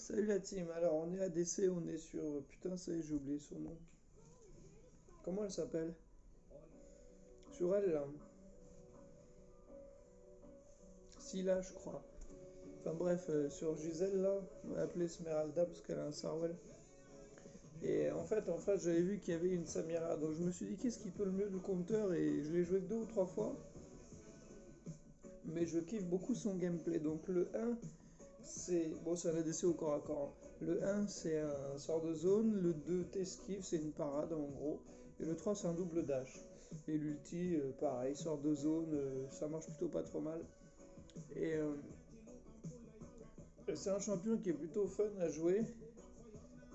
Salut la team, alors on est ADC, on est sur... Putain ça y est, j'ai oublié son nom. Comment elle s'appelle? Sur elle là. Scylla je crois. Enfin bref, sur Giselle là, on va l'appeler Smeralda parce qu'elle a un Sarwell. Et en fait, en face j'avais vu qu'il y avait une Samira, donc je me suis dit qu'est-ce qui peut le mieux le compteur et je l'ai joué que 2 ou 3 fois. Mais je kiffe beaucoup son gameplay, donc le 1 c'est... Bon c'est un ADC au corps à corps, hein. Le 1 c'est un sort de zone, le 2 t'esquive, c'est une parade en gros, et le 3 c'est un double dash. Et l'ulti, pareil, sort de zone, ça marche plutôt pas trop mal. Et c'est un champion qui est plutôt fun à jouer,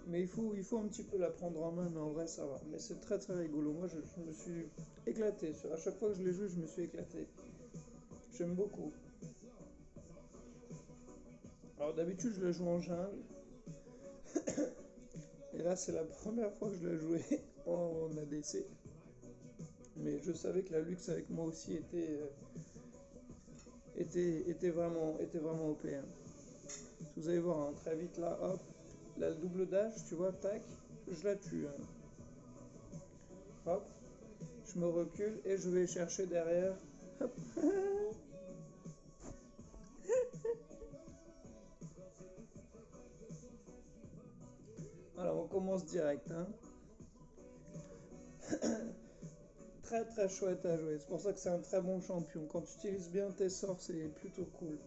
mais il faut un petit peu la prendre en main, mais en vrai ça va. Mais c'est très très rigolo, moi je me suis éclaté, à chaque fois que je l'ai joué je me suis éclaté. J'aime beaucoup. Alors d'habitude je la joue en jungle, et là c'est la première fois que je la jouais en ADC. Mais je savais que la luxe avec moi aussi était vraiment OP, hein. Vous allez voir, hein, très vite là, hop, là le double dash, tu vois, tac, je la tue, hein. Hop, je me recule et je vais chercher derrière. Hop. Alors on commence direct, hein. Très très chouette à jouer, c'est pour ça que c'est un très bon champion. Quand tu utilises bien tes sorts, c'est plutôt cool.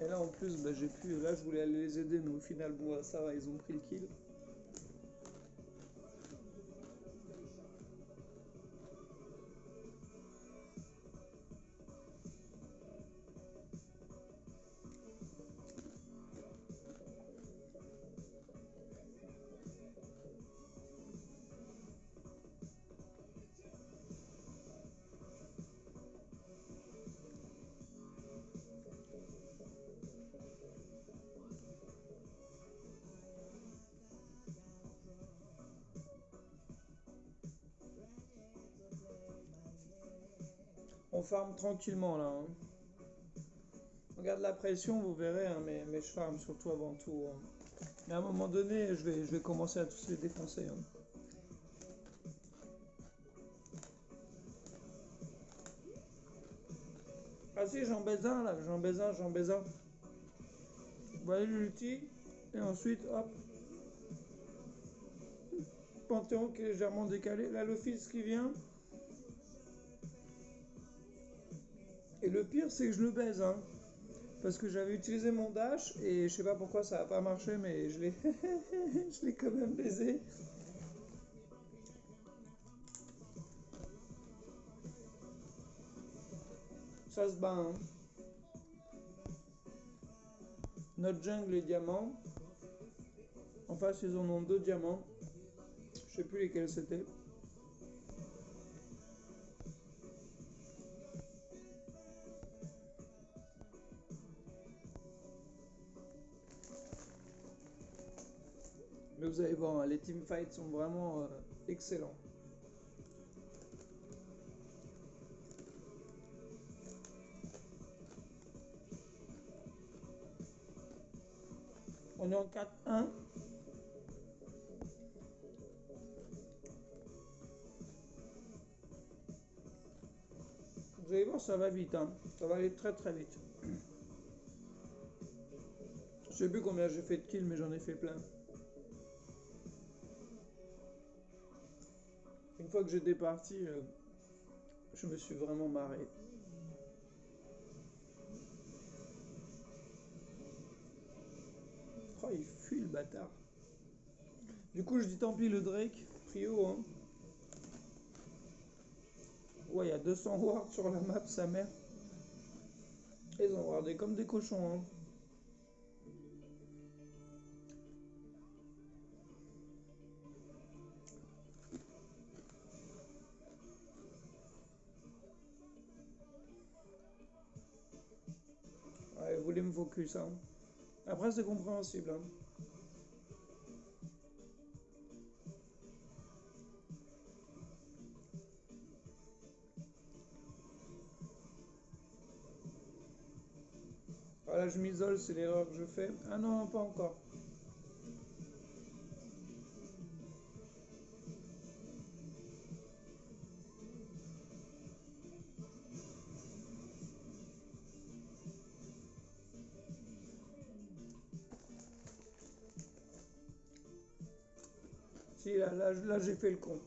Et là en plus, bah, j'ai pu. Là je voulais aller les aider, mais au final, bon, ça va, ils ont pris le kill. On farm tranquillement là, hein. Regarde la pression, vous verrez, hein, mais je farm surtout avant tout, hein. Mais à un moment donné, je vais commencer à tous les défoncer, hein. Ah si, j'en baise un là, j'en baise un, j'en baise un. Vous voyez l'ulti, et ensuite, hop, Panthéon qui est légèrement décalé. Là, l'office qui vient. Et le pire, c'est que je le baise, hein. Parce que j'avais utilisé mon dash, et je sais pas pourquoi ça a pas marché, mais je l'ai je l'ai quand même baisé. Ça se bat, hein. Notre jungle est diamant. En face, ils en ont 2 diamants. Je sais plus lesquels c'était. Mais vous allez voir, hein, les teamfights sont vraiment excellents. On est en 4-1. Vous allez voir, ça va vite, hein. Ça va aller très très vite. Je sais plus combien j'ai fait de kills, mais j'en ai fait plein. Une fois que j'étais parti, je me suis vraiment marré. Oh, il fuit le bâtard. Du coup, je dis tant pis le Drake, prio, hein. Ouais, il y a 200 wards sur la map, sa mère. Ils ont wardé comme des cochons, hein. Ouais, ils voulaient me focus, hein. Après, c'est compréhensible, hein. Voilà, Voilà, je m'isole, c'est l'erreur que je fais. Ah non, pas encore. Si, là j'ai fait le con.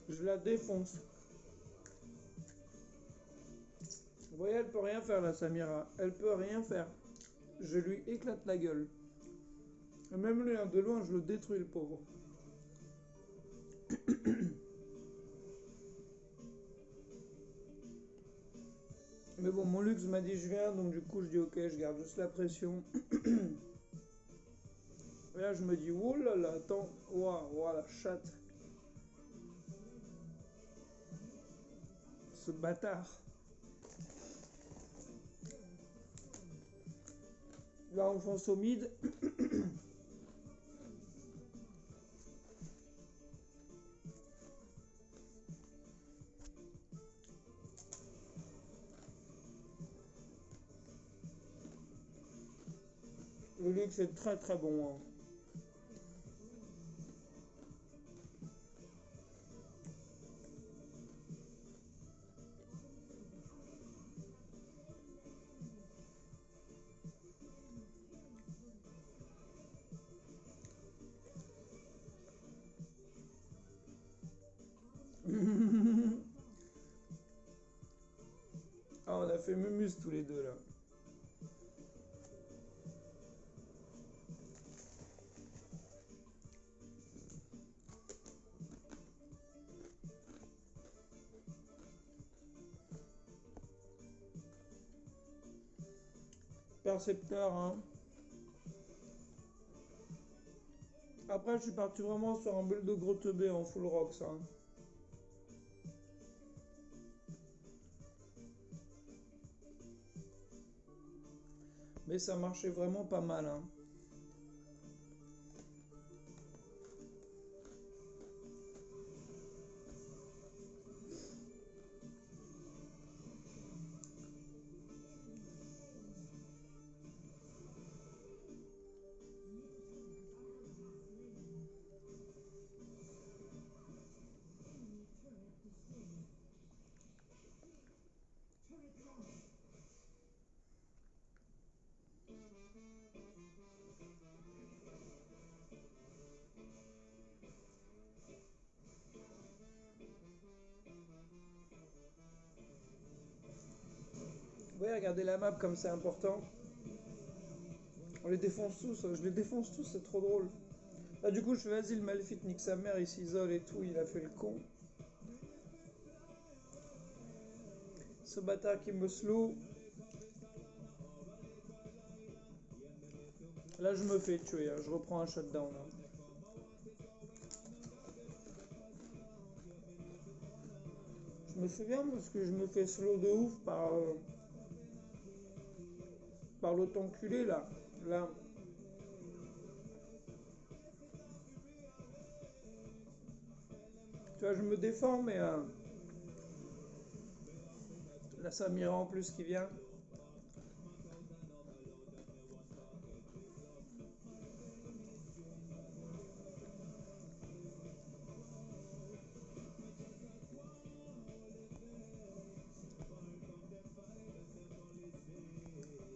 Je la défonce. Vous voyez, elle peut rien faire la Samira. Elle peut rien faire. Je lui éclate la gueule. Et même lui, de loin, je le détruis, le pauvre. Mais bon, mon luxe m'a dit je viens, donc du coup je dis ok, je garde juste la pression. Et là je me dis oh là là, attends, waouh, la chatte. Ce bâtard. Là on fonce au mid. Le luxe est très très bon. Hein. Ah, on a fait mumus tous les deux là. Percepteur, hein. Après, je suis parti vraiment sur un build de gros teubé en full rocks. Hein. Mais ça marchait vraiment pas mal. Hein. Vous voyez, regardez la map comme c'est important. On les défonce tous, je les défonce tous, c'est trop drôle. Là du coup je fais vas-y le Malphite nique sa mère, il s'isole et tout, il a fait le con. Ce bâtard qui me slow. Là je me fais tuer, hein. Je reprends un shutdown. Hein. Je me souviens parce que je me fais slow de ouf par l'autre enculé là. Là. Tu vois, je me défends, mais la Samira en plus qui vient.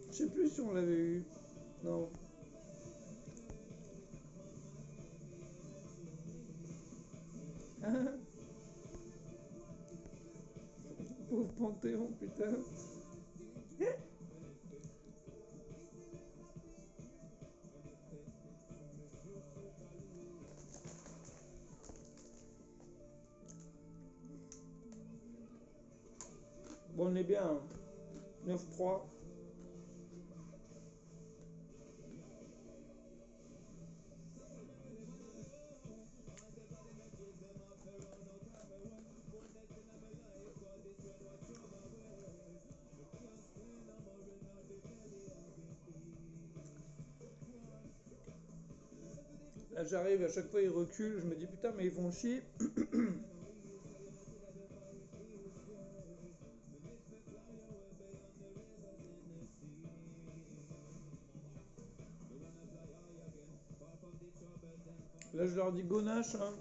Je sais plus si on l'avait eu. Non. Pauvre Panthéon, putain. Bon, on est bien, hein. 9-3. Là j'arrive, à chaque fois ils reculent, je me dis putain mais ils vont chier. Là je leur dis gonache, hein.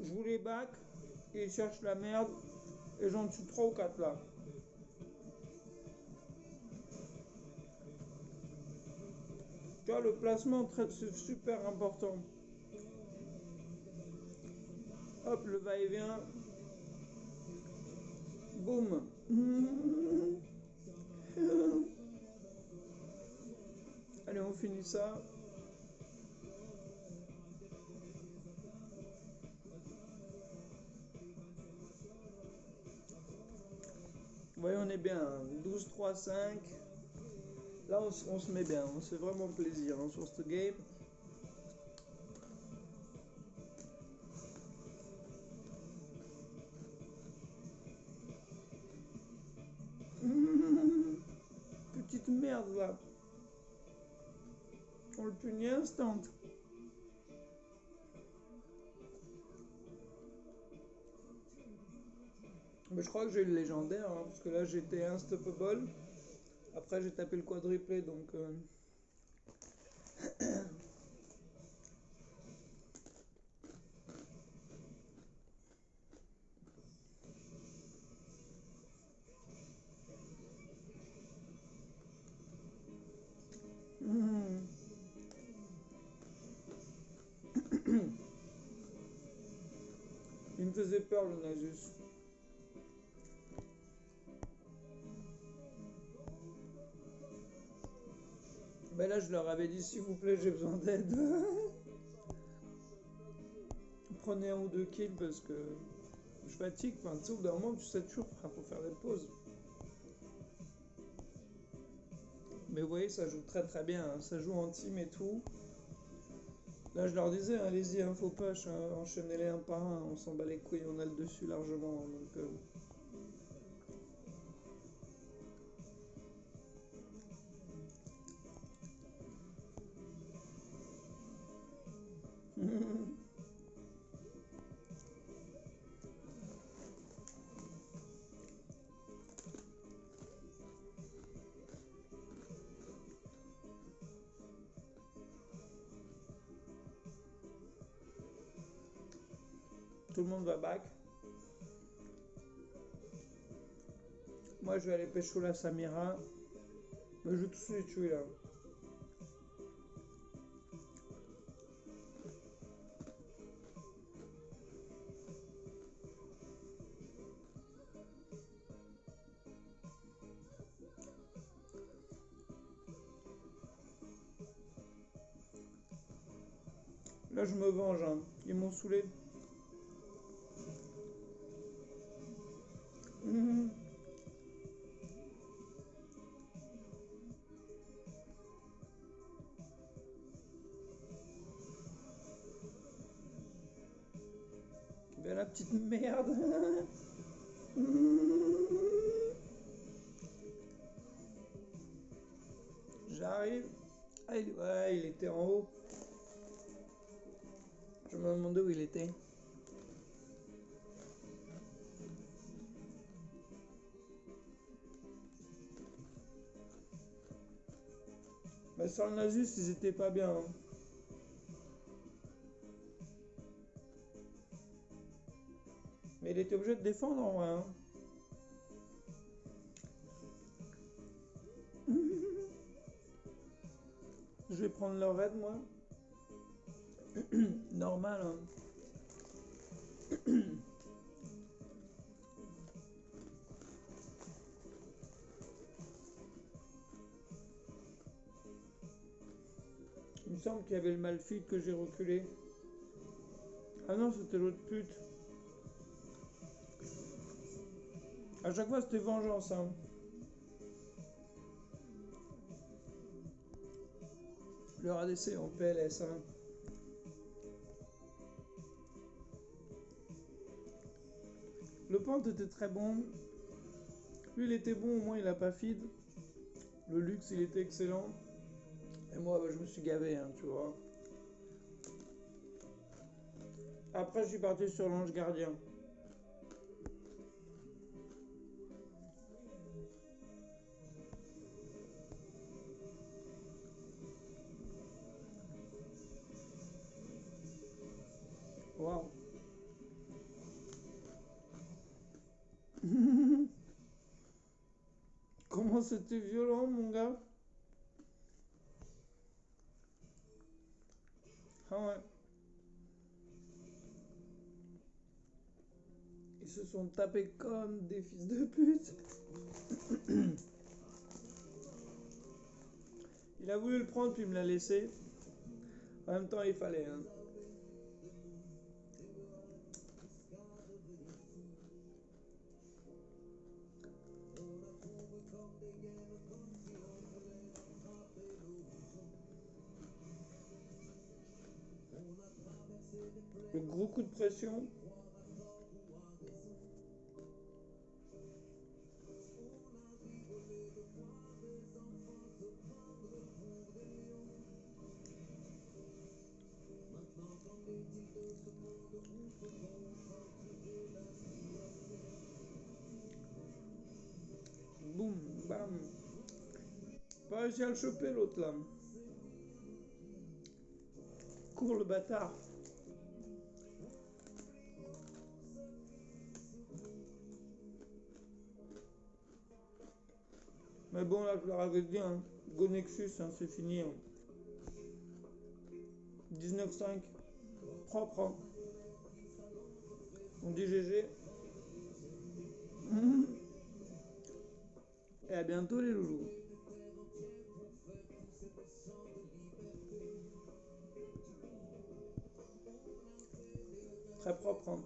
Je vous les back, et ils cherchent la merde, et j'en tue 3 ou 4 là. Tu vois, le placement, c'est super important. Hop, le va-et-vient. Boum. Allez, on finit ça. Vous voyez, on est bien. 12-3-5. Là, on se met bien. On se fait vraiment plaisir, hein, sur ce game. Petite merde là. On le punit instant. Mais je crois que j'ai eu le légendaire, hein, parce que là j'étais unstoppable. Après j'ai tapé le quadruplé, donc... Il me faisait peur le Nasus. Mais là je leur avais dit s'il vous plaît j'ai besoin d'aide. Prenez 1 ou 2 kills parce que je fatigue. Enfin, tu sais, au bout d'un moment tu satures, frère, faut faire des pauses. Mais vous voyez, ça joue très très bien, hein. Ça joue en team et tout. Là je leur disais, allez-y, hein, faut pas enchaîner les un par un, on s'en bat les couilles, on a le dessus largement. Donc, tout le monde va back. Moi je vais aller pécho la Samira. Mais je vais tous les tuer là. Là je me venge, hein. Ils m'ont saoulé. Ben la petite merde. J'arrive. Ah, ouais, il était en haut. Je me demandais où il était. Mais sur le Nasus, ils étaient pas bien, hein. Mais il était obligé de défendre en vrai, hein. Je vais prendre leur raid, moi. Normal, hein. me semble qu'il y avait le Malphite que j'ai reculé. Ah non, c'était l'autre pute. À chaque fois, c'était vengeance, hein. Le RADC en PLS, hein. Le Pant était très bon. Lui, il était bon, au moins, il a pas feed. Le luxe, il était excellent. Et moi, bah, je me suis gavé, hein, tu vois. Après, je suis parti sur l'ange gardien. Waouh. Comment c'était violent, mon gars. Ah ouais. Ils se sont tapés comme des fils de pute. Il a voulu le prendre, puis il me l'a laissé. En même temps, il fallait, hein. Le gros coup de pression. Boum, bam. Pas réussi à le choper, l'autre, là. Cours, le bâtard. Mais bon, là, je leur avais dit, hein. Go Nexus, hein, c'est fini. Hein. 19-5. Propre, hein. On dit GG. Et à bientôt, les loulous. Très propre, hein.